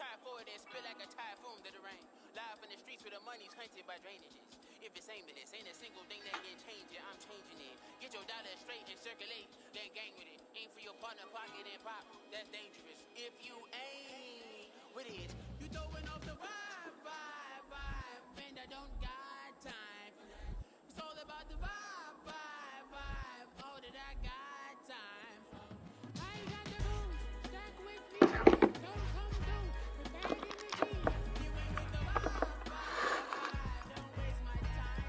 tire forward and spill like a typhoon to the rain. Live in the streets where the money's hunted by drainages. If it's aimless, ain't a single thing that can change it. I'm changing it. Get your dollar straight and circulate, then gang with it. Aim for your partner, pocket and pop. That's dangerous. If you aim with it, you throwing off the vibe. Man, I don't got time for that. It's all about the vibe. All that I got time for. I ain't got the booze. Stack with me. Don't come through with bad energy. You ain't with the vibe. Don't waste my time.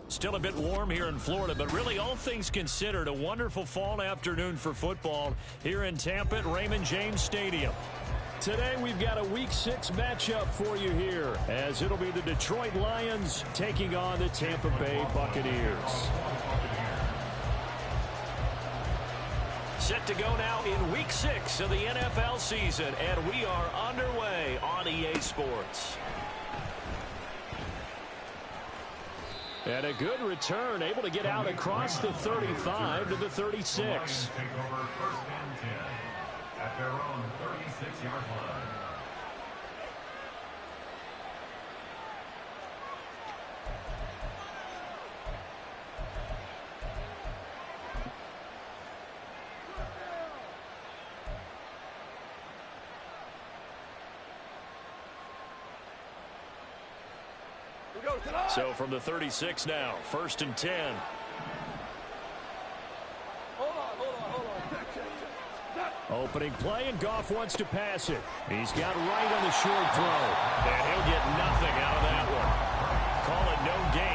Still a bit warm here in Florida, but really all things considered, a wonderful fall afternoon for football here in Tampa at Raymond James Stadium. Today we've got a Week 6 matchup for you here, as it'll be the Detroit Lions taking on the Tampa Bay Buccaneers. Set to go now in Week 6 of the NFL season, and we are underway on EA Sports. And a good return, able to get out across the 35 to the 36. Take over first and 10 at their own 36-yard line. So from the 36 now, first and 10. Hold on. Opening play, and Goff wants to pass it. He's got right on the short throw. And he'll get nothing out of that one. Call it no gain.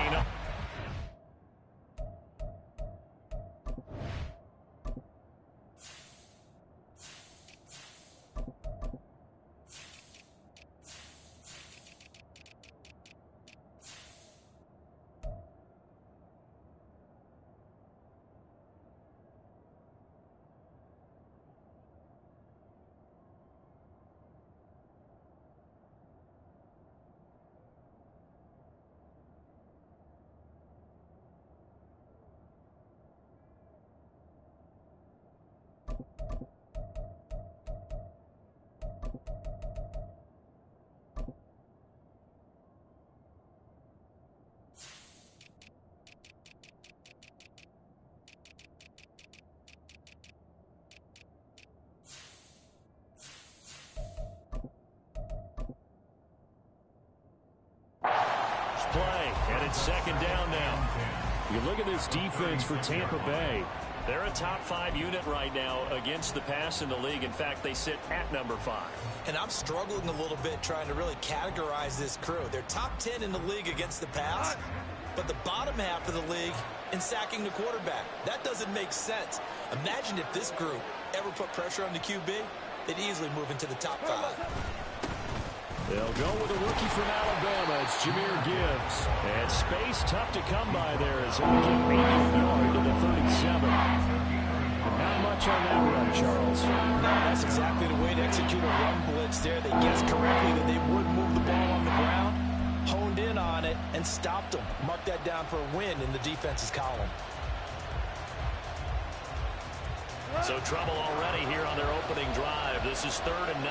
Play, and it's second down now. You look at this defense for Tampa Bay. They're a top 5 unit right now against the pass in the league. In fact, they sit at number 5. And I'm struggling a little bit trying to really categorize this crew. They're top 10 in the league against the pass, but the bottom half of the league in sacking the quarterback. That doesn't make sense. Imagine if this group ever put pressure on the QB, they'd easily move into the top 5. They'll go with a rookie from Alabama. It's Jahmyr Gibbs. And space tough to come by there as he'll get maybe a yard to the 37. But not much on that run, Charles. No, that's exactly the way to execute a run blitz there. They guessed correctly that they would move the ball on the ground, honed in on it, and stopped them. Mark that down for a win in the defense's column. So So trouble already here on their opening drive. This is 3rd and 9.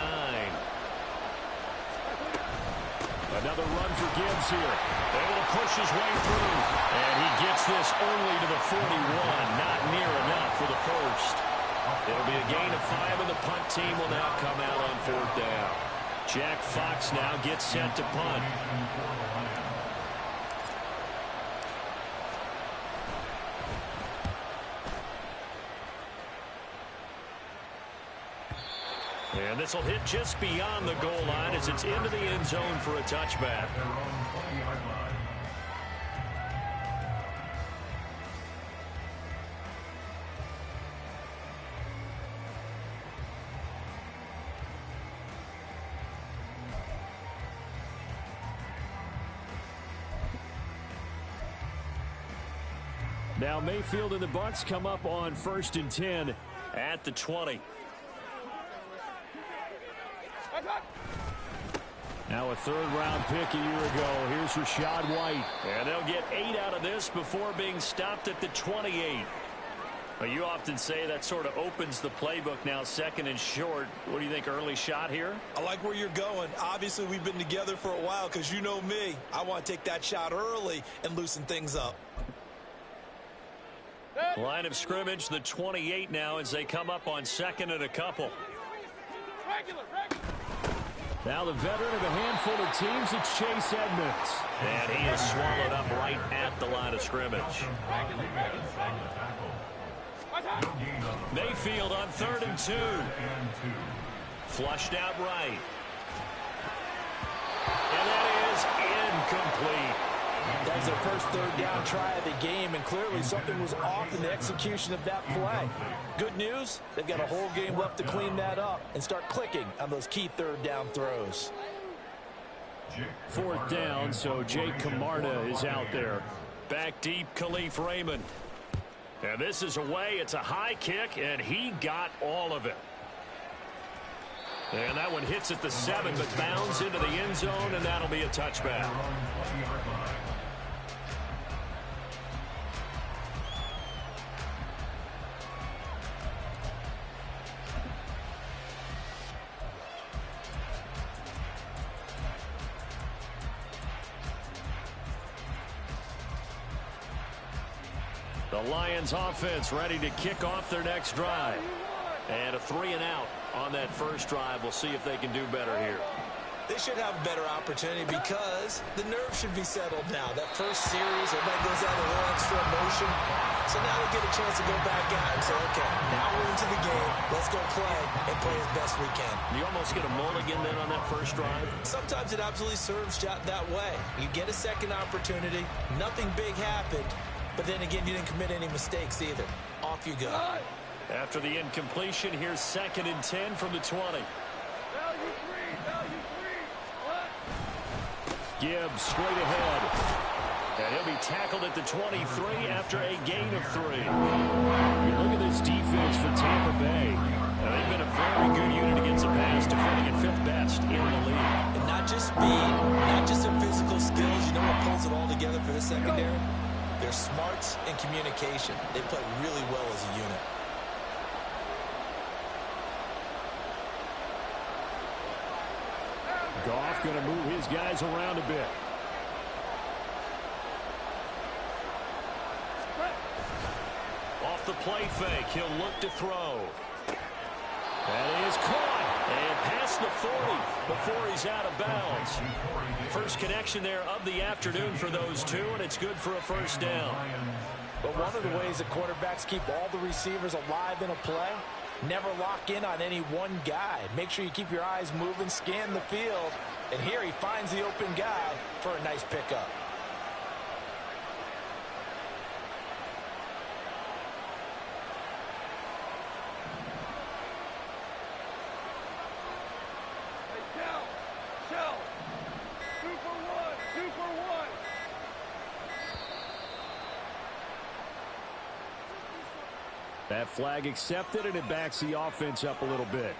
Another run for Gibbs here. Able to push his way through. And he gets this only to the 41. Not near enough for the first. It'll be a gain of 5, and the punt team will now come out on 4th down. Jack Fox now gets set to punt. And this will hit just beyond the goal line as it's into the end zone for a touchback. Now Mayfield and the Bucs come up on 1st and 10 at the 20. Now a 3rd-round pick a year ago. Here's Rachaad White. And they'll get 8 out of this before being stopped at the 28. Well, you often say that sort of opens the playbook now, 2nd and short. What do you think, early shot here? I like where you're going. Obviously, we've been together for a while because you know me. I want to take that shot early and loosen things up. Line of scrimmage, the 28 now as they come up on 2nd and a couple. Now the veteran of a handful of teams, it's Chase Edmonds. And he is swallowed up right at the line of scrimmage. Mayfield on 3rd and 2. Flushed out right. And that is incomplete. That was their first 3rd down try of the game, and clearly something was off in the execution of that play. Good news, they've got a whole game left to clean that up and start clicking on those key 3rd down throws. 4th down, so Jake Camarda is out there. Back deep, Khalif Raymond. And this is away. It's a high kick, and he got all of it. And that one hits at the 7, but bounds into the end zone, and that'll be a touchback. The Lions offense ready to kick off their next drive. And a 3 and out on that first drive. We'll see if they can do better here. They should have a better opportunity because the nerves should be settled now. That first series, everybody goes out a little extra emotion. So now they get a chance to go back out and say, okay, now we're into the game. Let's go play and play as best we can. You almost get a mulligan then on that first drive? Sometimes it absolutely serves that way. You get a second opportunity. Nothing big happened. But then again, you didn't commit any mistakes either. Off you go. After the incompletion, here's 2nd and 10 from the 20. Gibbs straight ahead. And he'll be tackled at the 23 after a gain of 3. Look at this defense for Tampa Bay. Now, they've been a very good unit against the pass, defending at 5th best in the league. And not just speed, not just their physical skills. You know what pulls it all together for the secondary? Their smarts and communication. They play really well as a unit. Goff going to move his guys around a bit. Off the play fake, he'll look to throw. That is caught. And past the 40 before he's out of bounds. First connection there of the afternoon for those two, and it's good for a first down. But one of the ways that quarterbacks keep all the receivers alive in a play, never lock in on any one guy. Make sure you keep your eyes moving, scan the field. And here he finds the open guy for a nice pickup. That flag accepted, and it backs the offense up a little bit.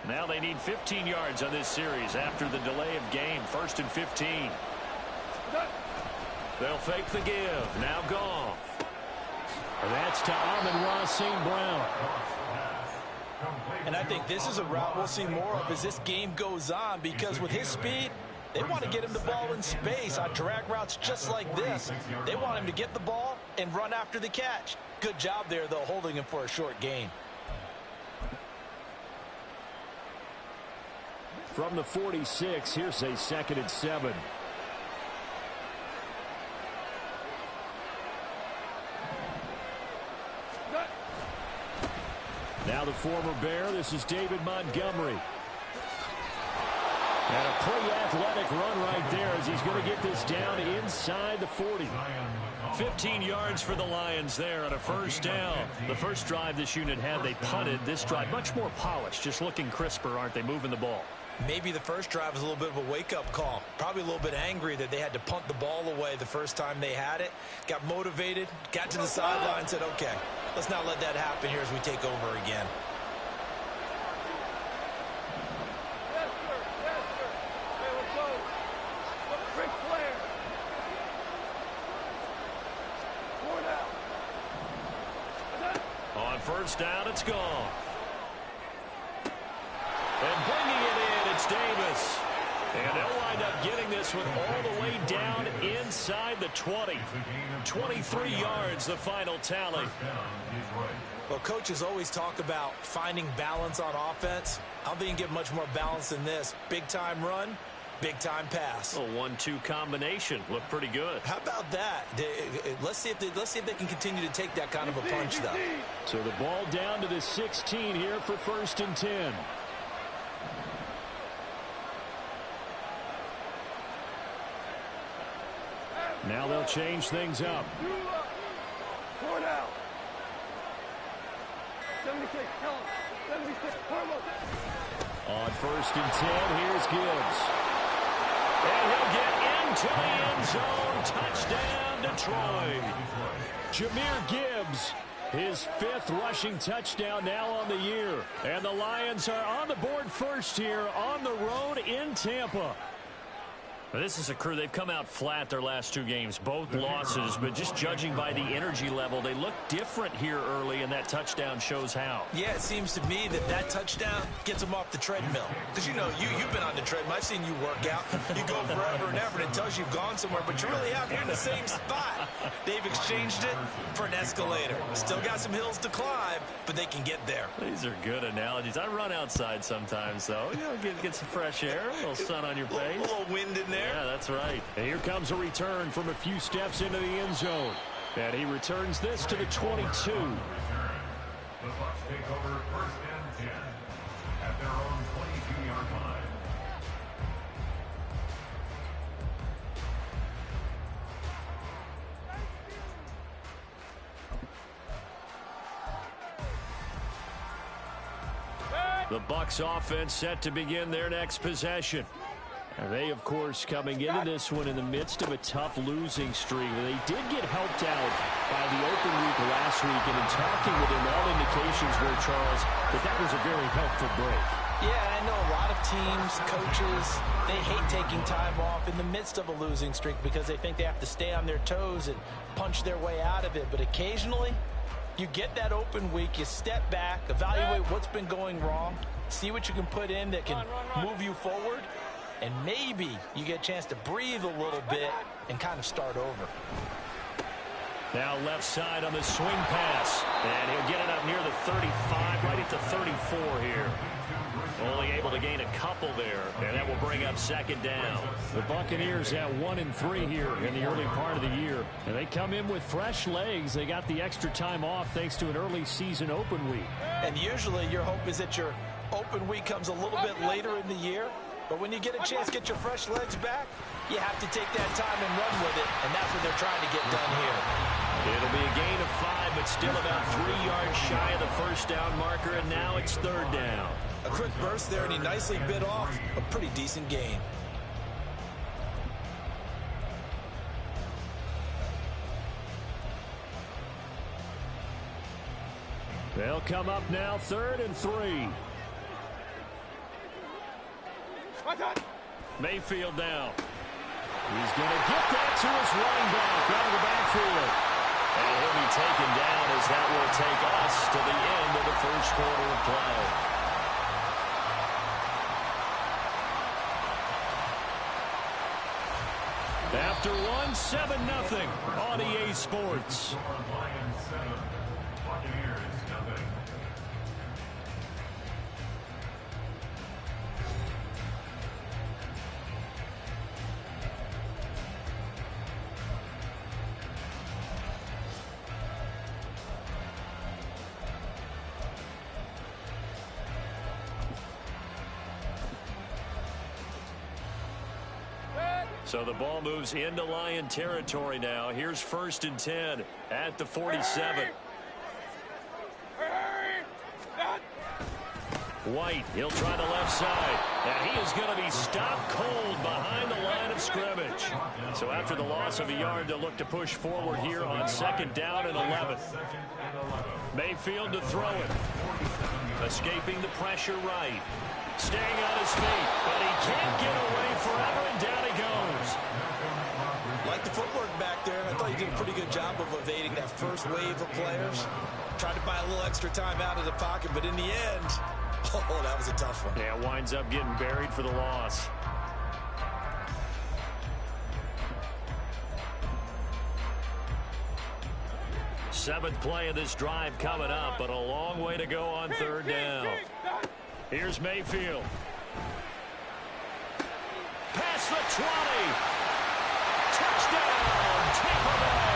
Now they need 15 yards on this series after the delay of game. 1st and 15. They'll fake the give. Now Goff. That's to Amon-Ra St. Brown. And I think this is a route we'll see more of as this game goes on, because with his speed, they want to get him the ball in space on drag routes just like this. They want him to get the ball and run after the catch. Good job there, though, holding him for a short gain. From the 46, here's a 2nd and 7. Now the former Bear, this is David Montgomery. And a pretty athletic run right there as he's going to get this down inside the 40. 15 yards for the Lions there on a 1st down. The first drive this unit had, they punted. This drive much more polished, just looking crisper, aren't they, moving the ball. Maybe the first drive was a little bit of a wake-up call. Probably a little bit angry that they had to punt the ball away the first time they had it. Got motivated, got to the sideline, said, okay, let's not let that happen here as we take over again. Yes, sir. Yes, sir. Hey, let's go. Ric Flair. 4 down. On 1st down, it's gone. And bringing it in, it's Davis. And they'll wind up getting this one all the way down inside the 20. 23 yards, the final tally. Well, coaches always talk about finding balance on offense. I don't think you can get much more balance than this. Big-time run, big-time pass. A 1-2 combination. Looked pretty good. How about that? Let's see if they can continue to take that kind of a punch, though. So the ball down to the 16 here for 1st and 10. Now they'll change things up. 4 down. 76, tell him. 76, Carlos. On 1st and 10, here's Gibbs. And he'll get into the end zone. Touchdown, Detroit. Jahmyr Gibbs, his 5th rushing touchdown now on the year. And the Lions are on the board first here on the road in Tampa. This is a crew, they've come out flat their last 2 games, both losses, but just judging by the energy level, they look different here early, and that touchdown shows how. Yeah, it seems to me that touchdown gets them off the treadmill. Because, you know, you've been on the treadmill. I've seen you work out. You go forever and ever, and it tells you you've gone somewhere, but you're really out here in the same spot. They've exchanged it for an escalator. Still got some hills to climb, but they can get there. These are good analogies. I run outside sometimes, though. You know, get some fresh air, a little sun on your face. A little wind in there. Yeah, that's right. And here comes a return from a few steps into the end zone. And he returns this to the 22. The Bucs take over 1st and 10 at their own 22-yard line. The Bucs offense set to begin their next possession. And they, of course, coming into this one in the midst of a tough losing streak. They did get helped out by the open week last week, and in talking with him, all indications were, Charles, that was a very helpful break. Yeah, I know a lot of teams, coaches, they hate taking time off in the midst of a losing streak because they think they have to stay on their toes and punch their way out of it. But occasionally, you get that open week, you step back, evaluate what's been going wrong, see what you can put in that can move you forward, and maybe you get a chance to breathe a little bit and kind of start over. Now left side on the swing pass. And he'll get it up near the 35, right at the 34 here. Only able to gain a couple there, and that will bring up 2nd down. The Buccaneers at 1-3 here in the early part of the year. And they come in with fresh legs. They got the extra time off thanks to an early season open week. And usually your hope is that your open week comes a little bit later in the year. But when you get a chance to get your fresh legs back, you have to take that time and run with it, and that's what they're trying to get done here. It'll be a gain of 5, but still about 3 yards shy of the 1st down marker, and now it's 3rd down. A quick burst there, and he nicely bit off a pretty decent gain. They'll come up now 3rd and 3. Mayfield now. He's going to get that to his running back out of the backfield. And he'll be taken down as that will take us to the end of the first quarter of play. After one, 7-0 on EA Sports. Lions 7, Buccaneers nothing. So the ball moves into Lion territory now. Here's 1st and 10 at the 47. White, he'll try the left side. And he is going to be stopped cold behind the line of scrimmage. So after the loss of a yard, they'll look to push forward here on 2nd down and 11. Mayfield to throw it. Escaping the pressure right. Staying on his feet, but he can't get away forever, and down he goes. Like the footwork back there, I thought he did a pretty good job of evading that first wave of players. Tried to buy a little extra time out of the pocket, but in the end, oh, that was a tough one. Yeah, winds up getting buried for the loss. Seventh play of this drive coming up, but a long way to go on 3rd down. Here's Mayfield. Past the 20. Touchdown, Tampa Bay.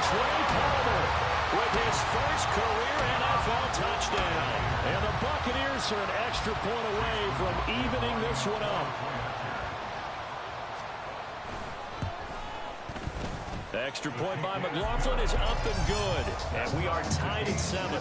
Trey Palmer with his first career NFL touchdown. And the Buccaneers are an extra point away from evening this one up. The extra point by McLaughlin is up and good. And we are tied at 7.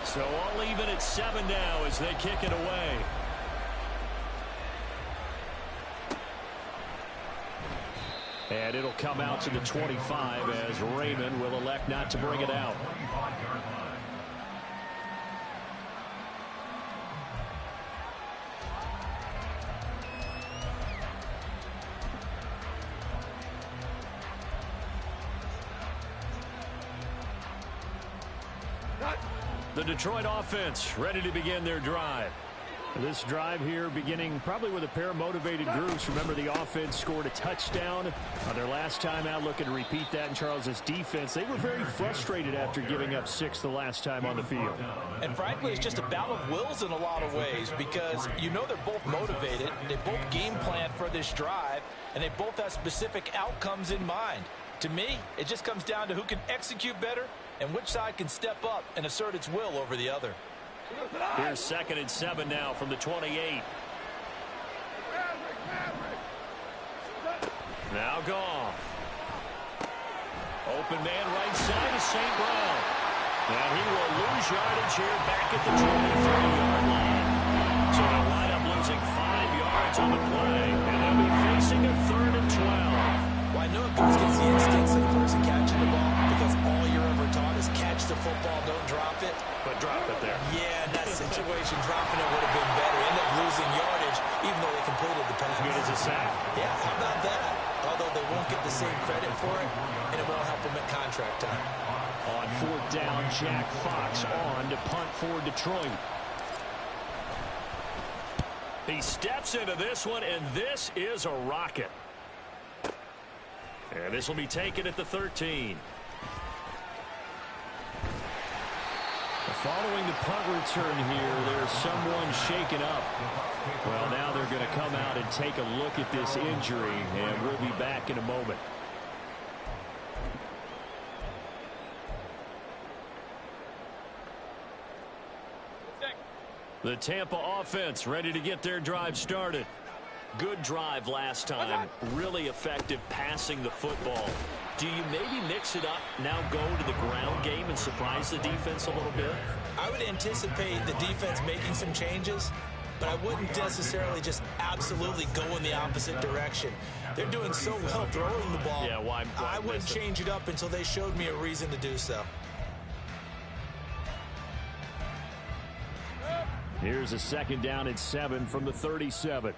So all even at 7 now as they kick it away. And it'll come out to the 25 as Raymond will elect not to bring it out. The Detroit offense ready to begin their drive. This drive here beginning probably with a pair of motivated groups. Remember, the offense scored a touchdown on their last time out, looking to repeat that in Charles's defense. They were very frustrated after giving up 6 the last time on the field. And frankly, it's just a battle of wills in a lot of ways because you know they're both motivated. They both game plan for this drive, and they both have specific outcomes in mind. To me, it just comes down to who can execute better and which side can step up and assert its will over the other. Here's 2nd and 7 now from the 28. Now Goff. Open man right side of St. Brown. And he will lose yardage here back at the 23-yard line. So they'll wind up losing 5 yards on the play. And they'll be facing a 3rd and 12. Well, I know it goes against the instincts of the person catching the ball because all you're ever taught is catch the football, don't drop it. But drop it there. Yeah, in that situation, dropping it would have been better. End up losing yardage, even though they completed the pass. Good as a sack. Yeah, how about that? Although they won't get the same credit for it, and it won't help them at contract time. On 4th down, Jack Fox on to punt for Detroit. He steps into this one, and this is a rocket. And this will be taken at the 13. Following the punt return here, there's someone shaken up. Well, now they're going to come out and take a look at this injury, and we'll be back in a moment. The Tampa offense ready to get their drive started. Good drive last time. Really effective passing the football. Do you maybe mix it up, now go to the ground game and surprise the defense a little bit? I would anticipate the defense making some changes. but I wouldn't necessarily just absolutely go in the opposite direction. They're doing so well throwing the ball. Yeah, why I wouldn't change it up until they showed me a reason to do so. Here's a 2nd down and 7 from the 37.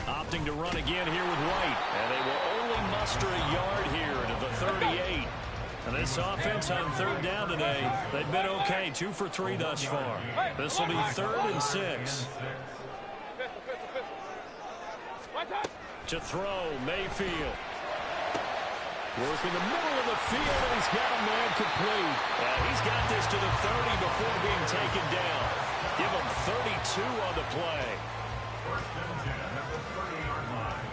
Opting to run again here with White. And they will only muster a yard here to the 38. And this offense on 3rd down today, they've been okay. 2 for 3 thus far. This will be 3rd and 6. To throw, Mayfield. Work in the middle of the field, and he's got a man complete. He's got this to the 30 before being taken down. Give him 32 on the play. 1st and 10 at the 30-yard line.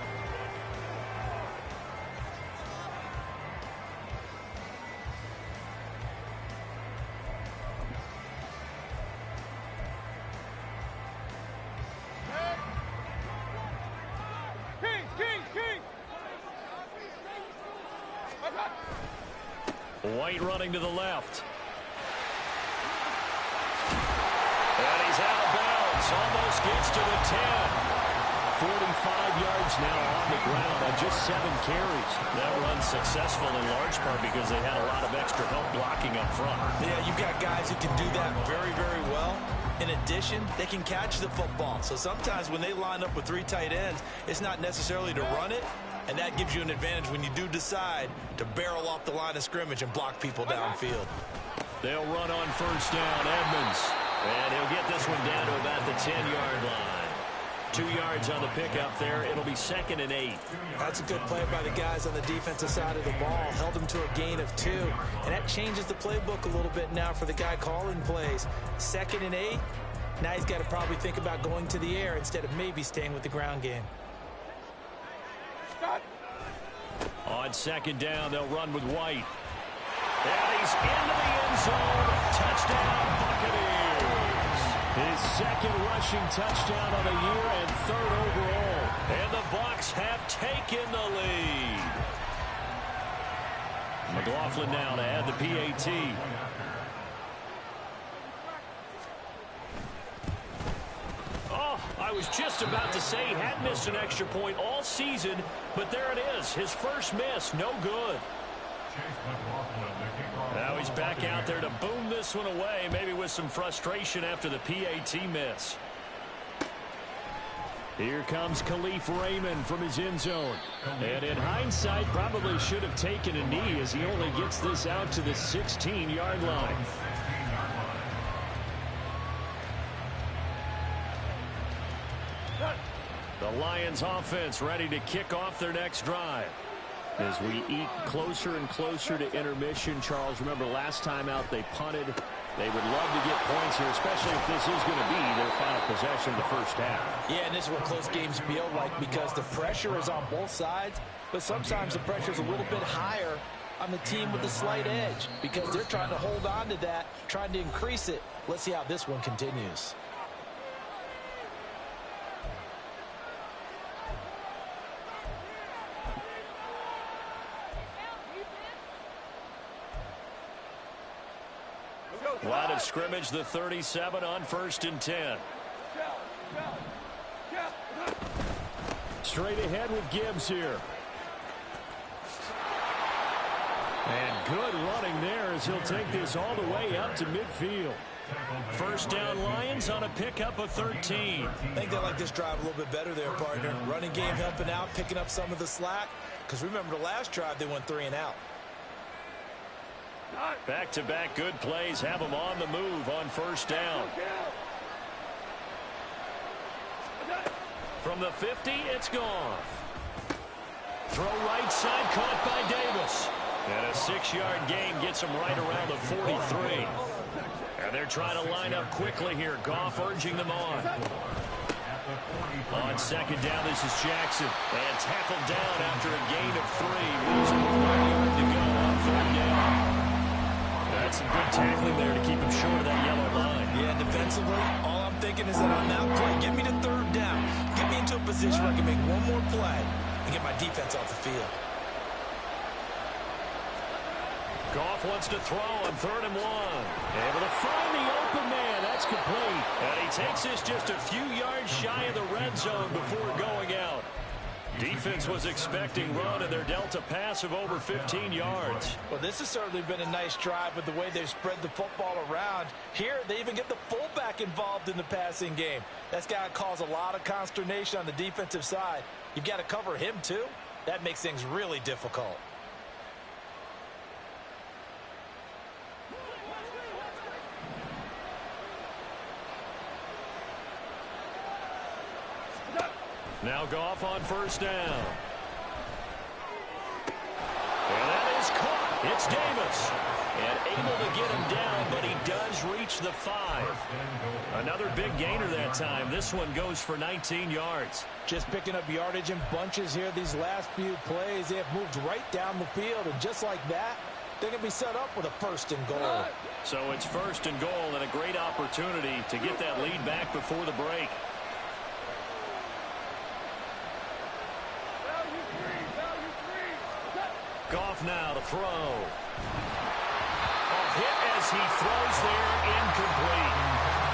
White running to the left. And he's out of bounds. Almost gets to the 10. 45 yards now on the ground on just 7 carries. That run successful in large part because they had a lot of extra help blocking up front. Yeah, you've got guys who can do that very, very well. In addition, they can catch the football. So sometimes when they line up with 3 tight ends, it's not necessarily to run it, and that gives you an advantage when you do decide to barrel off the line of scrimmage and block people downfield. They'll run on 1st down, Edmonds. And he'll get this one down to about the 10-yard line. 2 yards on the pickup there. It'll be 2nd and 8. That's a good play by the guys on the defensive side of the ball. Held them to a gain of 2. And that changes the playbook a little bit now for the guy calling plays. 2nd and 8. Now he's got to probably think about going to the air instead of maybe staying with the ground game. On 2nd down, they'll run with White. And he's into the end zone. Touchdown, Buccaneers. His 2nd rushing touchdown of the year and 3rd overall. And the Bucs have taken the lead. McLaughlin now to add the PAT. Oh, I was just about to say he had missed an extra point all season, but there it is. His first miss, no good. Now he's back out there to boom this one away, maybe with some frustration after the PAT miss. Here comes Khalif Raymond from his end zone. And in hindsight, probably should have taken a knee as he only gets this out to the 16-yard line. The Lions offense ready to kick off their next drive. As we eat closer and closer to intermission, Charles, remember last time out they punted. They would love to get points here, especially if this is going to be their final possession of the first half. Yeah, and this is what close games feel like because the pressure is on both sides, but sometimes the pressure is a little bit higher on the team with the slight edge because they're trying to hold on to that, trying to increase it. Let's see how this one continues. Line of scrimmage, the 37 on 1st and 10. Straight ahead with Gibbs here. And good running there as he'll take this all the way up to midfield. 1st down Lions on a pickup of 13. I think they like this drive a little bit better there, partner. Running game helping out, picking up some of the slack. Because remember the last drive they went 3 and out. Back-to-back good plays have them on the move on 1st down. From the 50, it's gone. Throw right side, caught by Davis. And a 6-yard gain gets him right around the 43. And they're trying to line up quickly here. Goff urging them on. On 2nd down, this is Jackson. And tackled down after a gain of 3. Losing 1 yard to go on 3rd down. That's some good tackling there to keep him short of that yellow line. Yeah, defensively, all I'm thinking is that on that play, get me to 3rd down. Get me into a position where I can make one more play and get my defense off the field. Goff wants to throw on 3rd and 1. Able to find the open man. That's complete. And he takes this just a few yards shy of the red zone before going out. Defense was expecting run, and they're dealt a pass of over 15 yards. Well, this has certainly been a nice drive with the way they've spread the football around. Here, they even get the fullback involved in the passing game. That's got to cause a lot of consternation on the defensive side. You've got to cover him, too. That makes things really difficult. Now Goff on 1st down. And that is caught. It's Davis. And able to get him down, but he does reach the 5. Another big gainer that time. This one goes for 19 yards. Just picking up yardage in bunches here these last few plays. They have moved right down the field, and just like that, they're going to be set up with a 1st and goal. So it's 1st and goal, and a great opportunity to get that lead back before the break. Goff now to throw. A hit as he throws there, incomplete.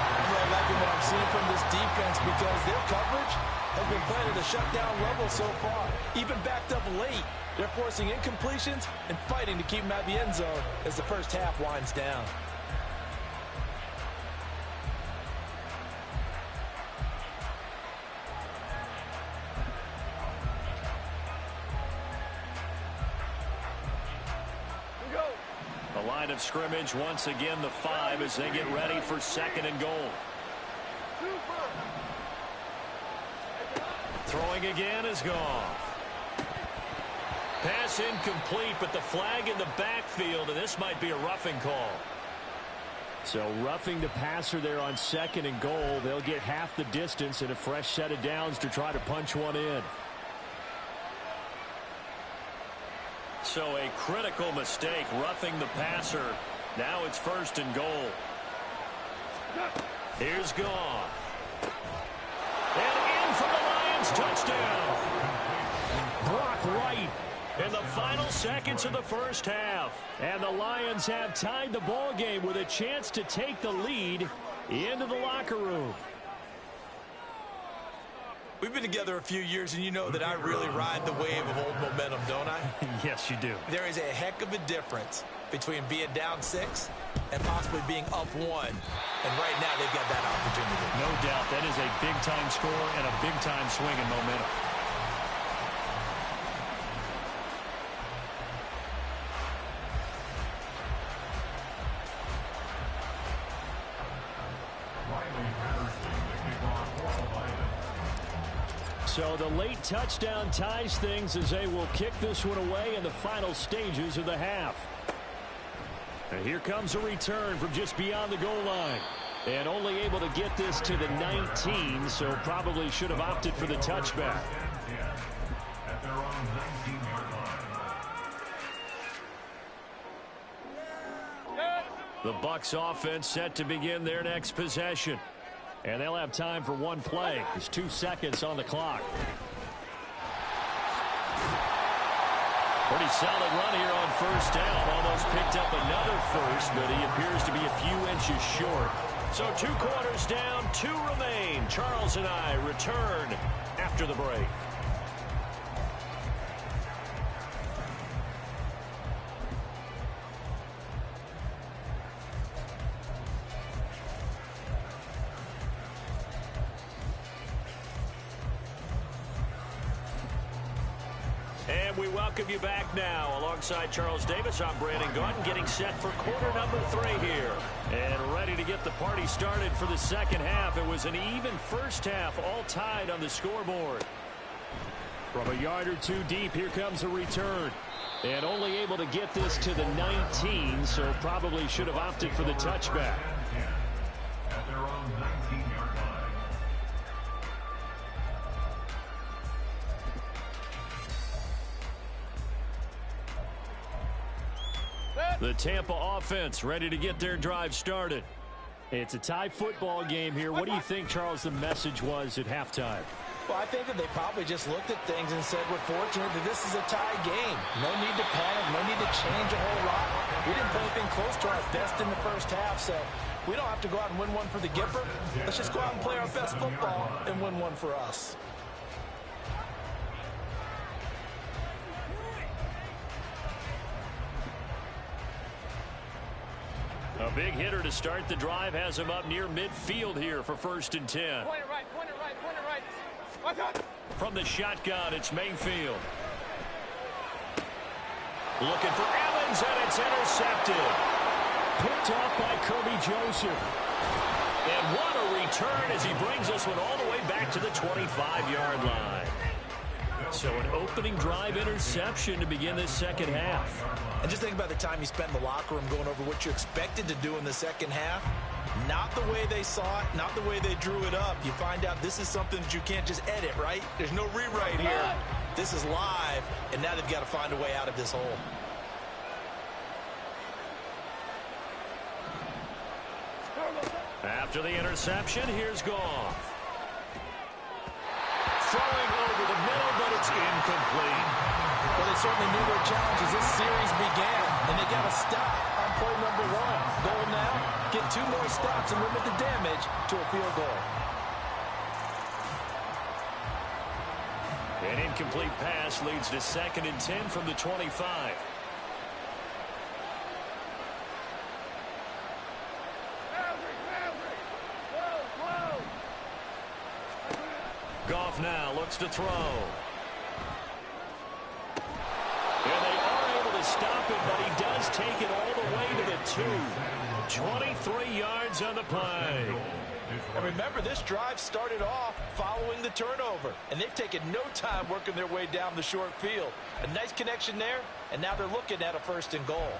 I'm really liking what I'm seeing from this defense because their coverage has been played at a shutdown level so far. Even backed up late, they're forcing incompletions and fighting to keep them out of the end zone as the first half winds down. The line of scrimmage once again the 5 as they get ready for 2nd and goal. Throwing again is Goff. Pass incomplete, but the flag in the backfield, and this might be a roughing call. So roughing the passer there on 2nd and goal. They'll get half the distance and a fresh set of downs to try to punch one in. So a critical mistake, roughing the passer. Now it's 1st and goal. Here's Goff. And in for the Lions, touchdown. Brock Wright in the final seconds of the first half. And the Lions have tied the ball game with a chance to take the lead into the locker room. We've been together a few years, and you know that I really ride the wave of old momentum, don't I? Yes, you do. There is a heck of a difference between being down 6 and possibly being up 1. And right now, they've got that opportunity. No doubt. That is a big-time score and a big-time swing in momentum. So the late touchdown ties things as they will kick this one away in the final stages of the half. And here comes a return from just beyond the goal line. And only able to get this to the 19, so probably should have opted for the touchback. At their own 19-yard line. The Bucs offense set to begin their next possession. And they'll have time for one play. There's 2 seconds on the clock. Pretty solid run here on 1st down. Almost picked up another first, but he appears to be a few inches short. So 2 quarters down, 2 remain. Charles and I return after the break. And we welcome you back now. Alongside Charles Davis, I'm Brandon Gaudin, getting set for quarter number 3 here. And ready to get the party started for the second half. It was an even first half, all tied on the scoreboard. From a yard or 2 deep, here comes a return. And only able to get this to the 19, so probably should have opted for the touchback. At their own 19-yard line. The Tampa offense ready to get their drive started. It's a tie football game here. What do you think, Charles, the message was at halftime? Well, I think that they probably just looked at things and said, we're fortunate that this is a tie game. No need to panic, no need to change a whole lot. We didn't play anything close to our best in the first half, so we don't have to go out and win one for the Gipper. Let's just go out and play our best football and win one for us. A big hitter to start the drive has him up near midfield here for 1st and 10. Point it right, point it right, point it right. Watch out. From the shotgun, it's Mayfield. Looking for Evans, and it's intercepted. Picked off by Kirby Joseph. And what a return as he brings this one all the way back to the 25-yard line. So an opening drive interception to begin this second half. And just think about the time you spent in the locker room going over what you expected to do in the second half. Not the way they saw it, not the way they drew it up. You find out this is something that you can't just edit, right? There's no rewrite here. This is live, and now they've got to find a way out of this hole. After the interception, here's Goff. Throwing over the middle, but it's incomplete. Well, they certainly knew their challenge as this series began, and they got to stop on play number 1. Goal now, get 2 more stops and limit the damage to a field goal. An incomplete pass leads to 2nd and 10 from the 25. Goff now looks to throw. And they are able to stop it, but he does take it all the way to the 2. 23 yards on the play. And remember, this drive started off following the turnover, and they've taken no time working their way down the short field. A nice connection there, and now they're looking at a 1st and goal.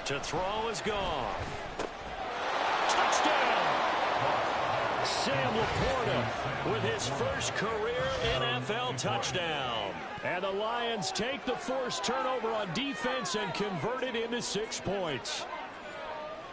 To throw is Goff. Touchdown! Sam Laporta with his first career NFL touchdown. And the Lions take the forced turnover on defense and convert it into 6 points.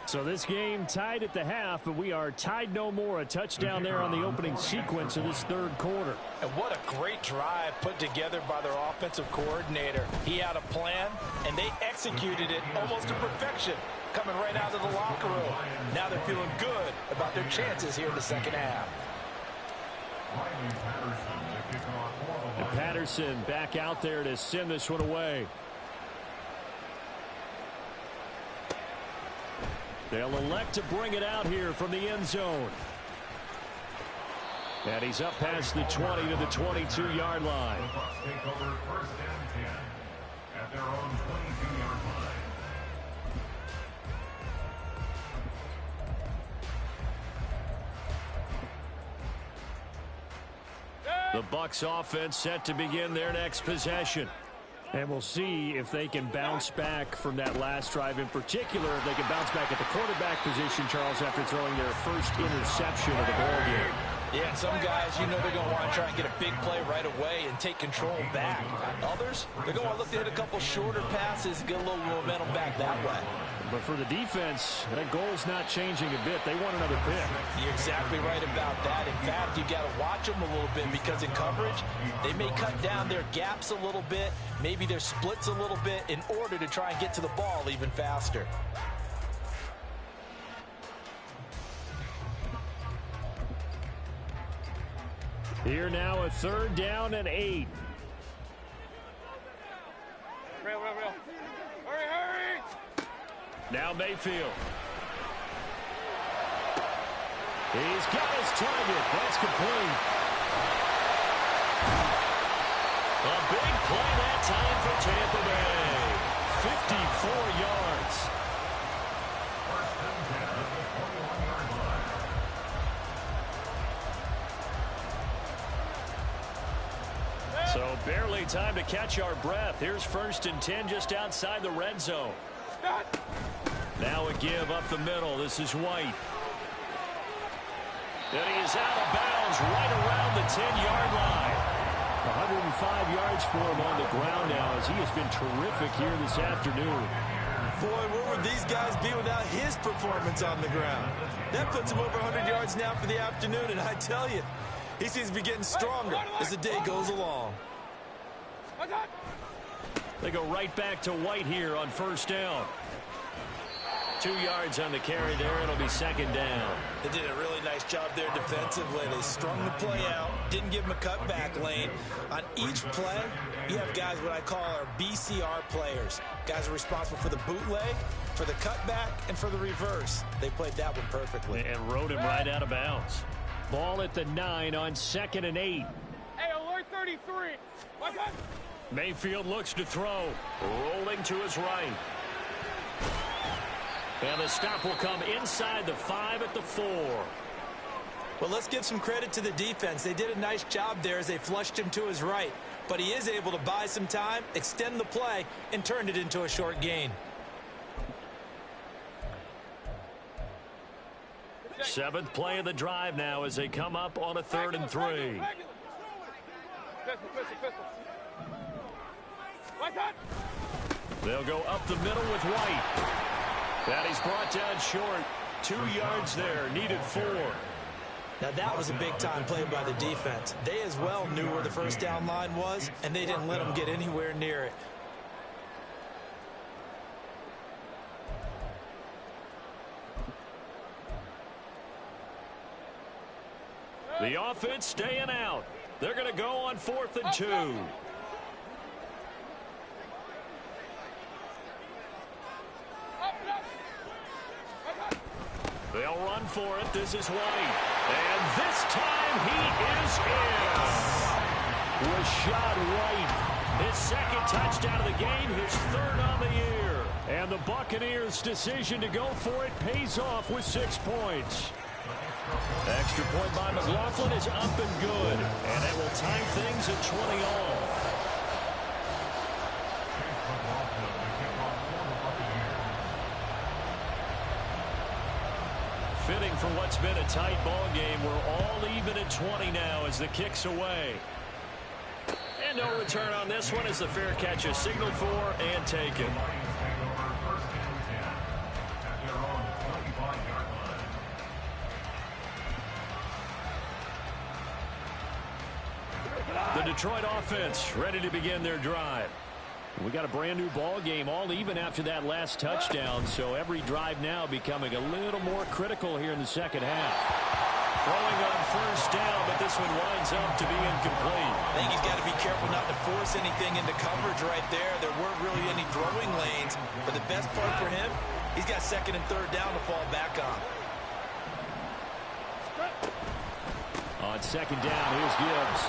So this game tied at the half, but we are tied no more. A touchdown there on the opening sequence of this 3rd quarter. And what a great drive put together by their offensive coordinator. He had a plan, and they executed it almost to perfection, coming right out of the locker room. Now they're feeling good about their chances here in the second half. And Patterson back out there to send this one away. They'll elect to bring it out here from the end zone. And he's up past the 20 to the 22-yard line. The Bucs take over 1st and 10 at their own 22-yard line. The Bucs offense set to begin their next possession. And we'll see if they can bounce back from that last drive in particular, if they can bounce back at the quarterback position, Charles, after throwing their first interception of the ball game. Yeah, and some guys, you know, they're going to want to try and get a big play right away and take control back. Others, they're going to want to look to hit a couple shorter passes, get a little momentum back that way. But for the defense, that goal's not changing a bit. They want another pick. You're exactly right about that. In fact, you got to watch them a little bit because in coverage, they may cut down their gaps a little bit, maybe their splits a little bit in order to try and get to the ball even faster. Here now a 3rd down and 8. Real. Hurry! Now Mayfield. He's got his target. That's complete. A big play that time for Tampa Bay. 54 yards. 1st and 10 at the 21-yard line. So barely time to catch our breath. Here's 1st and 10 just outside the red zone. Now a give up the middle. This is White. And he is out of bounds right around the 10-yard line. 105 yards for him on the ground now as he has been terrific here this afternoon. Boy, where would these guys be without his performance on the ground? That puts him over 100 yards now for the afternoon, and I tell you, he seems to be getting stronger as the day goes along. They go right back to White here on first down. 2 yards on the carry there. It'll be second down. They did a really nice job there defensively. They strung the play out, didn't give him a cutback lane. On each play, you have guys what I call our BCR players. Guys are responsible for the bootleg, for the cutback, and for the reverse. They played that one perfectly. And rode him right out of bounds. Ball at the 9 on 2nd and 8. Hey, alert 33. What's that? Mayfield looks to throw. Rolling to his right. And the stop will come inside the 5 at the 4. Well, let's give some credit to the defense. They did a nice job there as they flushed him to his right. But he is able to buy some time, extend the play, and turn it into a short gain. 7th play of the drive now as they come up on a 3rd and 3. Pistol. What's that? They'll go up the middle with White. That he's brought down short. 2 yards there, needed 4. Now that was a big-time play by the defense. They as well knew where the first down line was, and they didn't let them get anywhere near it. The offense staying out. They're going to go on 4th and 2. They'll run for it. This is White. And this time he is in. Rashad White, his 2nd touchdown of the game, his 3rd on the year. And the Buccaneers' decision to go for it pays off with 6 points. Extra point by McLaughlin is up and good. And that will tie things at 20 all. Fitting for what's been a tight ball game. We're all even at 20 now as the kick's away. And no return on this one as the fair catch is signaled for and taken. The Detroit offense ready to begin their drive. We got a brand new ball game, all even after that last touchdown, so every drive now becoming a little more critical here in the second half. Throwing on first down, but this one winds up to be incomplete. I think he's got to be careful not to force anything into coverage right there. There weren't really any throwing lanes, but the best part for him, he's got 2nd and 3rd down to fall back on. On 2nd down, here's Gibbs.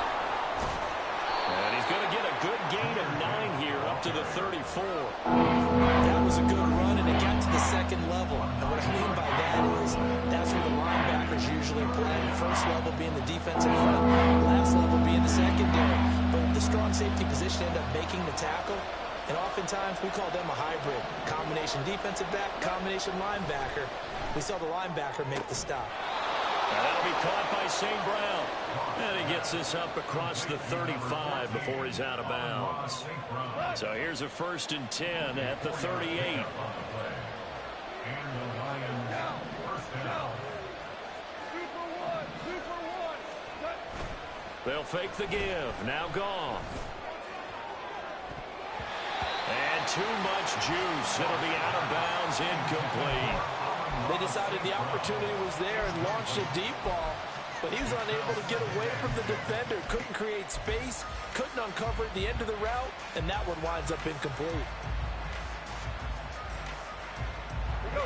And he's going to get a good gain of 9 here up to the 34. That was a good run, and it got to the 2nd level. And what I mean by that is that's where the linebackers usually play. First level being the defensive front, last level being the secondary. But the strong safety position ended up making the tackle. And oftentimes we call them a hybrid. Combination defensive back, combination linebacker. We saw the linebacker make the stop. And that'll be caught by St. Brown. And he gets this up across the 35 before he's out of bounds. So here's a 1st and 10 at the 38. They'll fake the give. Now Goff. And too much juice. It'll be out of bounds, incomplete. They decided the opportunity was there and launched a deep ball, but he was unable to get away from the defender, couldn't create space, couldn't uncover at the end of the route, and that one winds up incomplete.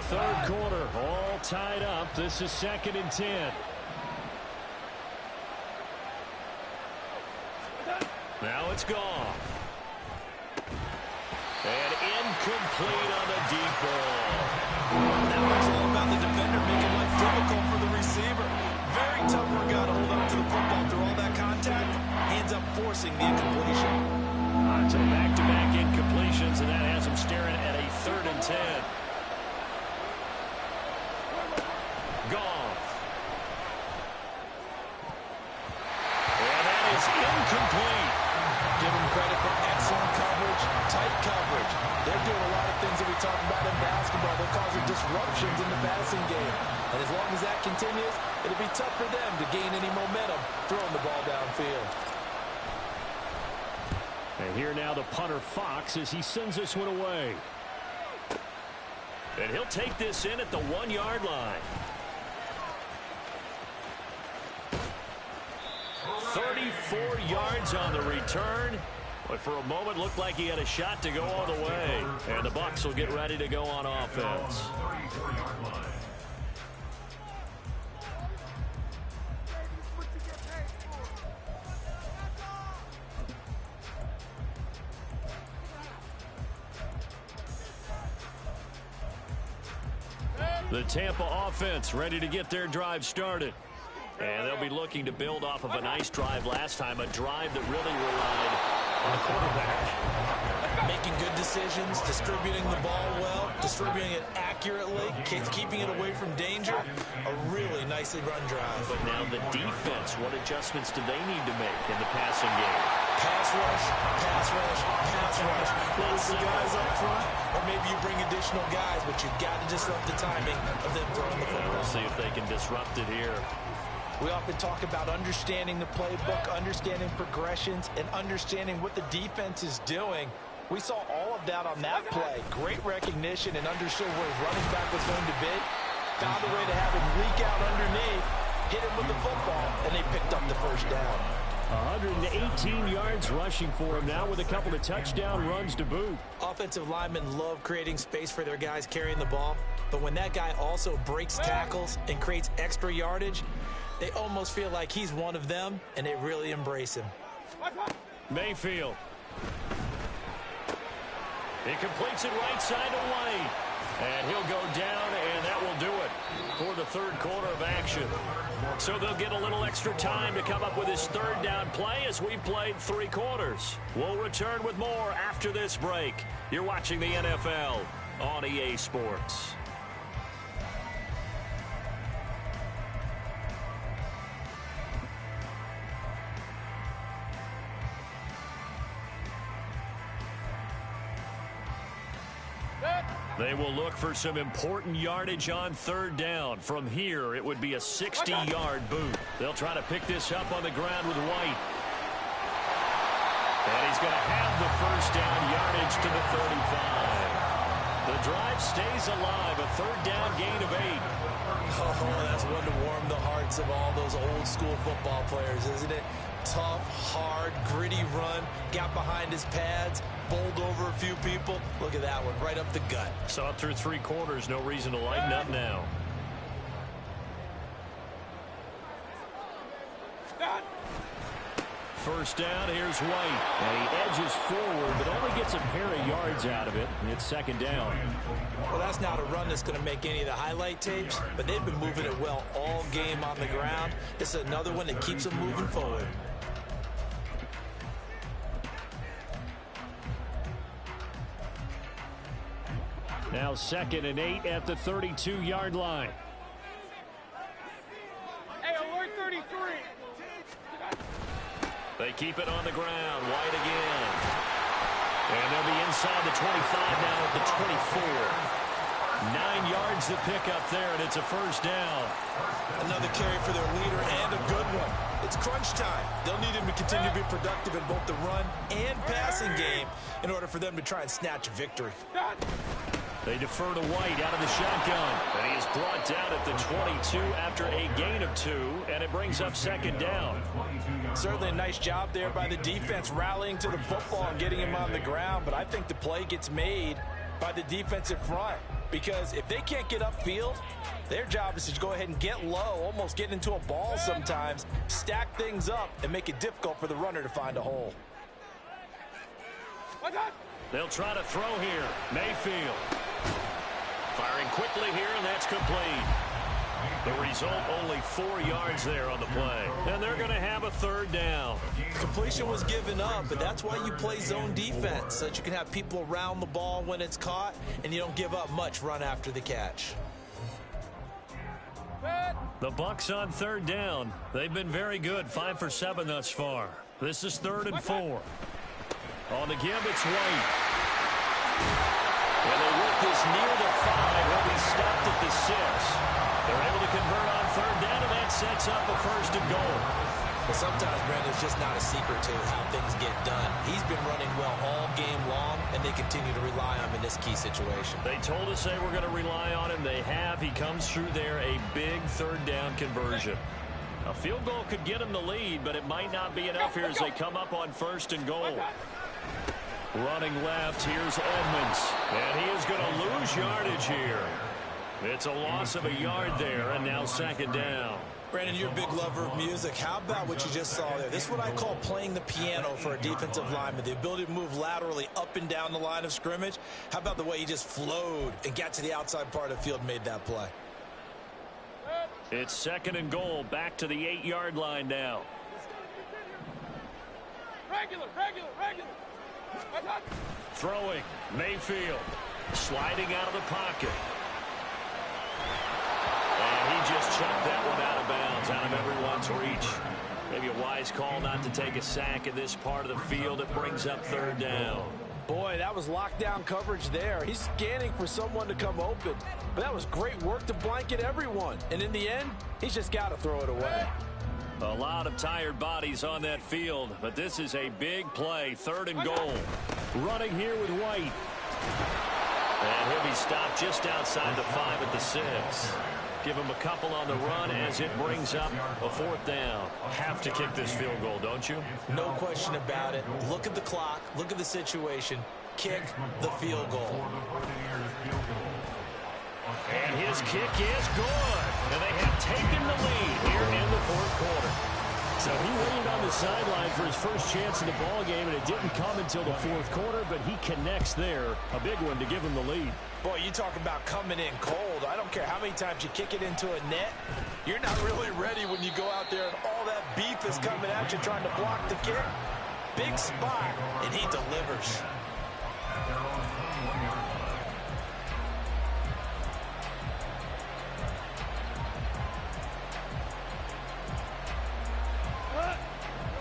3rd quarter, all tied up. This is 2nd and 10. Now it's Goff. And incomplete on the deep ball. That was all about the defender making life difficult for the receiver. Very tough workout to hold on to the football through all that contact. He ends up forcing the incompletion. So back-to-back incompletions, and that has him staring at a 3rd and 10. Goff. And that is incomplete. in basketball. They're causing disruptions in the passing game. And as long as that continues, it'll be tough for them to gain any momentum throwing the ball downfield. And here now the punter Fox as he sends this one away. And he'll take this in at the 1-yard line. 34 yards on the return. But for a moment, looked like he had a shot to go all the way. And the Bucs will get ready to go on offense. The Tampa offense ready to get their drive started. And they'll be looking to build off of a nice drive last time, a drive that really relied on the quarterback. Making good decisions, distributing the ball well, distributing it accurately, keeping it away from danger. A really nicely run drive. But now the defense, what adjustments do they need to make in the passing game? Pass rush, pass rush, pass rush. Lots of guys up front, or maybe you bring additional guys, but you've got to disrupt the timing of them throwing the football. We'll see if they can disrupt it here. We often talk about understanding the playbook, understanding progressions, and understanding what the defense is doing. We saw all of that on that play. Great recognition and understood where his running back was going to be. Found a way to have him leak out underneath, hit him with the football, and they picked up the first down. 118 yards rushing for him now with a couple of touchdown runs to boot. Offensive linemen love creating space for their guys carrying the ball, but when that guy also breaks tackles and creates extra yardage, they almost feel like he's one of them, and they really embrace him. Mayfield. He completes it right side to White. And he'll go down, and that will do it for the third quarter of action. So they'll get a little extra time to come up with his third down play as we've played 3 quarters. We'll return with more after this break. You're watching the NFL on EA Sports. They will look for some important yardage on third down. From here, it would be a 60-yard boot. They'll try to pick this up on the ground with White. And he's going to have the first down yardage to the 35. The drive stays alive, a third down gain of 8. Oh, that's one to warm the hearts of all those old-school football players, isn't it? Tough, hard, gritty run, got behind his pads, bowled over a few people. Look at that one, right up the gut. Saw it through 3 quarters, no reason to lighten up now. First down, here's White. And he edges forward, but only gets a pair of yards out of it. And it's second down. Well, that's not a run that's going to make any of the highlight tapes, but they've been moving it well all game on the ground. This is another one that keeps them moving forward. Now 2nd and 8 at the 32-yard line. Hey, alert 33. They keep it on the ground. White again. And they'll be inside the 25 now at the 24. 9 yards to pick up there, and it's a first down. Another carry for their leader, and a good one. It's crunch time. They'll need him to continue to be productive in both the run and passing game in order for them to try and snatch a victory. They defer to White out of the shotgun. And he is brought down at the 22 after a gain of 2, and it brings up second down. Certainly a nice job there by the defense rallying to the football and getting him on the ground, but I think the play gets made by the defensive front because if they can't get upfield, their job is to go ahead and get low, almost get into a ball sometimes, stack things up, and make it difficult for the runner to find a hole. They'll try to throw here. Mayfield. Firing quickly here, and that's complete. The result, only 4 yards there on the play. And they're going to have a third down. Completion was given up, but that's why you play zone defense, so that you can have people around the ball when it's caught, and you don't give up much run after the catch. The Bucs on third down. They've been very good, 5 for 7 thus far. This is 3rd and 4. On the give, it's White. And they work this near the 5. He'll be stopped at the 6. They're able to convert on third down, and that sets up a first and goal. Well, sometimes, Brandon, it's just not a secret to how things get done. He's been running well all game long, and they continue to rely on him in this key situation. They told us they were going to rely on him. They have. He comes through there, a big third down conversion. A field goal could get him the lead, but it might not be enough here as they come up on first and goal. Running left, here's Edmonds. And he is going to lose yardage here. It's a loss of a yard there, and now second down. Brandon, you're a big lover of music. How about what you just saw there? This is what I call playing the piano for a defensive lineman. The ability to move laterally up and down the line of scrimmage. How about the way he just flowed and got to the outside part of the field and made that play? It's second and goal, back to the 8-yard line now. Regular. Throwing, Mayfield, sliding out of the pocket. And he just chucked that one out of bounds, out of everyone's reach. Maybe a wise call not to take a sack in this part of the field. It brings up third down. Boy, that was lockdown coverage there. He's scanning for someone to come open. But that was great work to blanket everyone. And in the end, he's just got to throw it away. A lot of tired bodies on that field, but this is a big play, third and goal. Running here with White. And he'll be stopped just outside the 5 at the 6. Give him a couple on the run as it brings up a fourth down. Have to kick this field goal, don't you? No question about it. Look at the clock. Look at the situation. Kick the field goal. And his kick is good. And they have taken the lead here in the fourth quarter. So he waited on the sideline for his first chance in the ball game, and it didn't come until the fourth quarter, but he connects there. A big one to give him the lead. Boy, you talk about coming in cold. I don't care how many times you kick it into a net. You're not really ready when you go out there and all that beef is coming at you trying to block the kick. Big spot, and he delivers.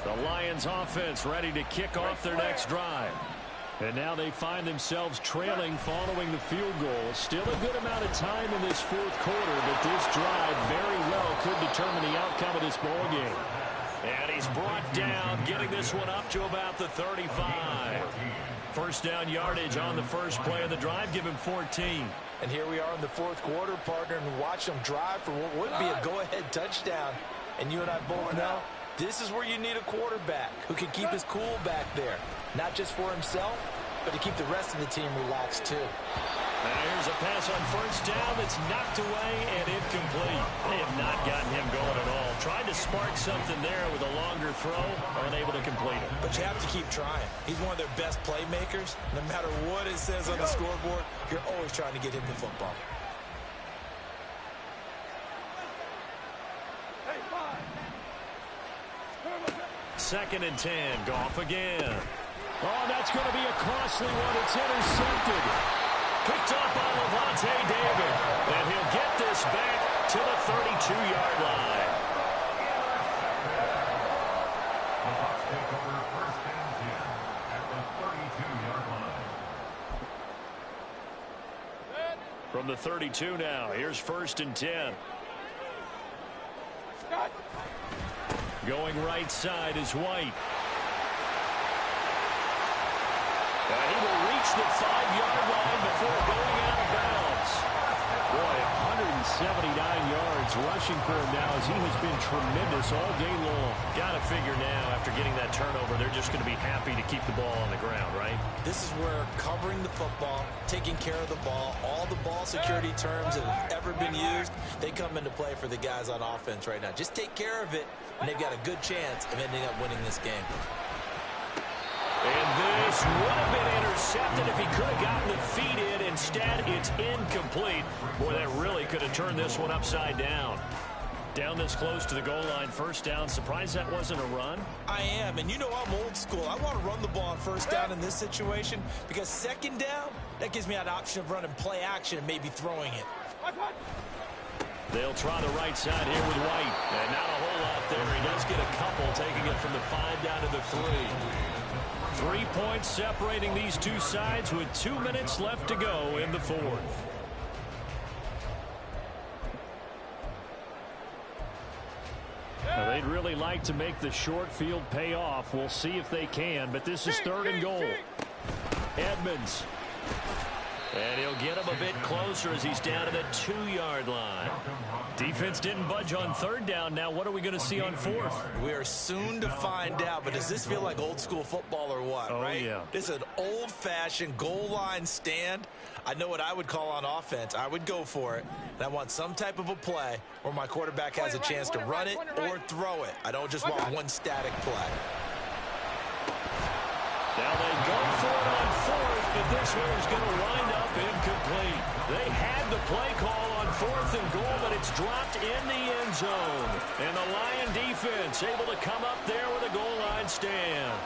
The Lions offense ready to kick off their next drive. And now they find themselves trailing following the field goal. Still a good amount of time in this fourth quarter, but this drive very well could determine the outcome of this ball game. And he's brought down, getting this one up to about the 35. First down yardage on the first play of the drive, give him 14. And here we are in the fourth quarter, partner, and watch them drive for what would be a go-ahead touchdown. And you and I both know this is where you need a quarterback who can keep his cool back there. Not just for himself, but to keep the rest of the team relaxed too. And here's a pass on first down that's knocked away and incomplete. They have not gotten him going at all. Tried to spark something there with a longer throw, unable to complete it. But you have to keep trying. He's one of their best playmakers. No matter what it says on the scoreboard, you're always trying to get him the football. Second and 10, Goff again. Oh, that's going to be a costly one. It's intercepted. Picked up by Levante David. And he'll get this back to the 32-yard line. The Bucs take over first and 10 at the 32-yard line. From the 32 now, here's first and 10. Going right side is White. He will reach the 5-yard line before going out of bounds. Boy, 179 yards rushing for him now as he has been tremendous all day long. Got to figure now after getting that turnover, they're just going to be happy to keep the ball on the ground, right? This is where covering the football, taking care of the ball, all the ball security terms that have ever been used, they come into play for the guys on offense right now. Just take care of it, and they've got a good chance of ending up winning this game. And this would have been intercepted if he could have gotten the feet in. Instead, it's incomplete. Boy, that really could have turned this one upside down. Down this close to the goal line, first down. Surprised that wasn't a run? I am, and you know I'm old school. I want to run the ball on first down in this situation because second down, that gives me an option of running play action and maybe throwing it. They'll try the right side here with White. And not a whole lot there. He does get a couple, taking it from the 5 down to the 3. 3 points separating these two sides with 2 minutes left to go in the fourth. Now, they'd really like to make the short field pay off. We'll see if they can, but this is 3rd and goal. Edmonds. And he'll get him a bit closer as he's down to the 2-yard line. Defense didn't budge on 3rd down. Now what are we going to see on 4th? We are soon to find out, but does this feel like old school football or what, right? Yeah. This is an old-fashioned goal line stand. I know what I would call on offense. I would go for it, and I want some type of a play where my quarterback has a chance to run it or throw it. I don't just want one static play. Now they go for it on 4th, but this one is going to wind up incomplete. They had the play call on 4th and goal, but it's dropped in the end zone. And the Lion defense able to come up there with a goal line stand.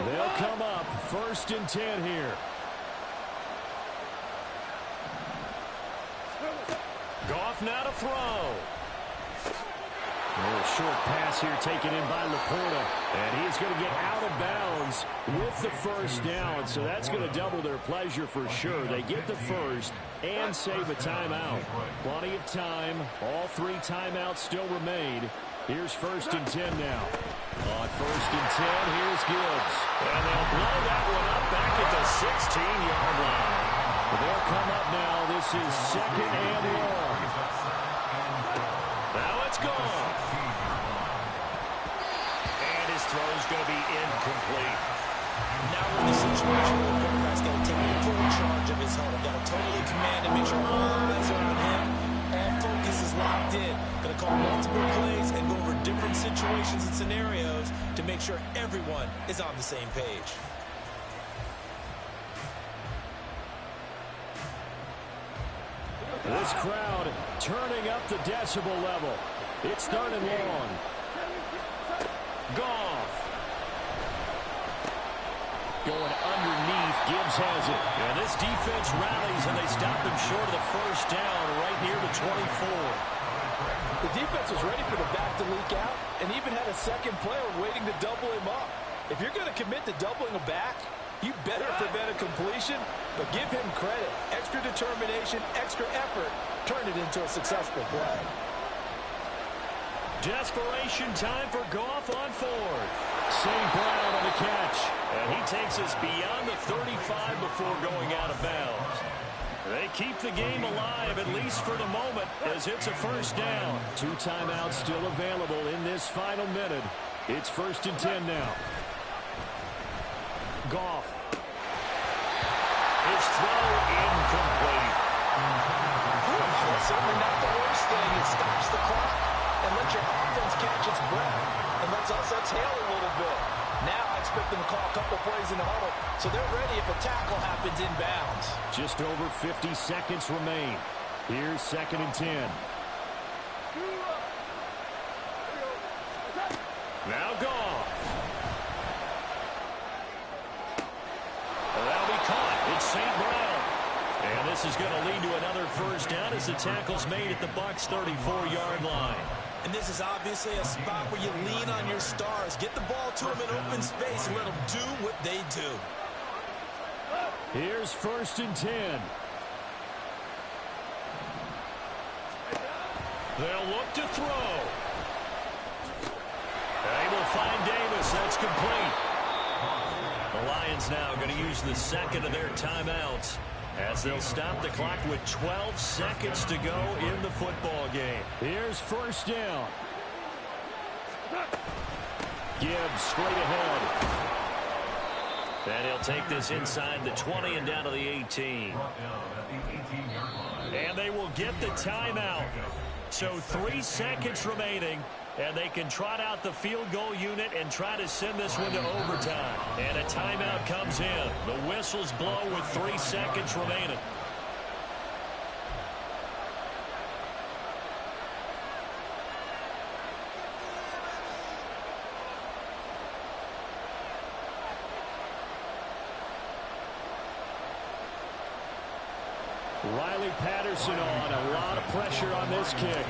They'll come up 1st and 10 here. Goff now to throw. A little short pass here taken in by Laporta. And he's going to get out of bounds with the 1st down. So that's going to double their pleasure for sure. They get the 1st and save a timeout. Plenty of time. All 3 timeouts still remain. Here's 1st and 10 now. On 1st and 10, here's Gibbs. And they'll blow that one up back at the 16-yard line. They'll come up now. This is 2nd and long. Now it's gone. And his throw's going to be incomplete. Now we're in the situation where the quarterback's got to take full charge of his huddle. Got to totally command and make sure all eyes are on him. All focus is locked in. Going to call multiple plays and go over different situations and scenarios to make sure everyone is on the same page. This crowd turning up the decibel level. It's 3rd and long. Goff. Going underneath. Gibbs has it. And this defense rallies, and they stop him short of the 1st down right near the 24. The defense was ready for the back to leak out and even had a second player waiting to double him up. If you're going to commit to doubling a back, you better prevent a completion, but give him credit. Extra determination, extra effort, turn it into a successful play. Desperation time for Goff on 4th. St. Brown on the catch. And he takes us beyond the 35 before going out of bounds. They keep the game alive, at least for the moment, as it's a 1st down. 2 timeouts still available in this final minute. It's 1st and 10 now. Goff. His throw incomplete. That's certainly not the worst thing. It stops the clock and lets your offense catch its breath and lets us exhale a little bit. Now I expect them to call a couple plays in the huddle so they're ready if a tackle happens inbounds. Just over 50 seconds remain. Here's 2nd and 10. Now Goff. That'll be caught. It's St. Brown. And this is going to lead to another 1st down as the tackle's made at the Bucs 34-yard line. And this is obviously a spot where you lean on your stars. Get the ball to them in open space and let them do what they do. Here's 1st and 10. They'll look to throw. They will find Davis. That's complete. The Lions now going to use the 2nd of their timeouts as they'll stop the clock with 12 seconds to go in the football game. Here's 1st down. Gibbs straight ahead. And he'll take this inside the 20 and down to the 18. And they will get the timeout. So 3 seconds remaining. And they can trot out the field goal unit and try to send this one to overtime. And a timeout comes in. The whistles blow with 3 seconds remaining. Riley Patterson on. A lot of pressure on this kick.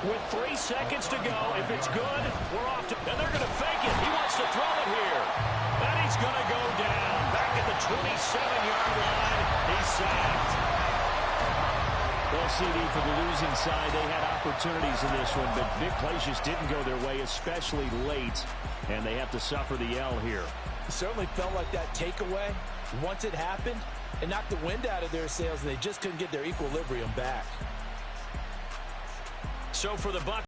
With 3 seconds to go, if it's good, we're off to... And they're going to fake it. He wants to throw it here. And he's going to go down. Back at the 27-yard line. He's sacked. Well, CD, for the losing side, they had opportunities in this one, but big plays just didn't go their way, especially late. And they have to suffer the L here. It certainly felt like that takeaway, once it happened, it knocked the wind out of their sails, and they just couldn't get their equilibrium back. So for the Bucs,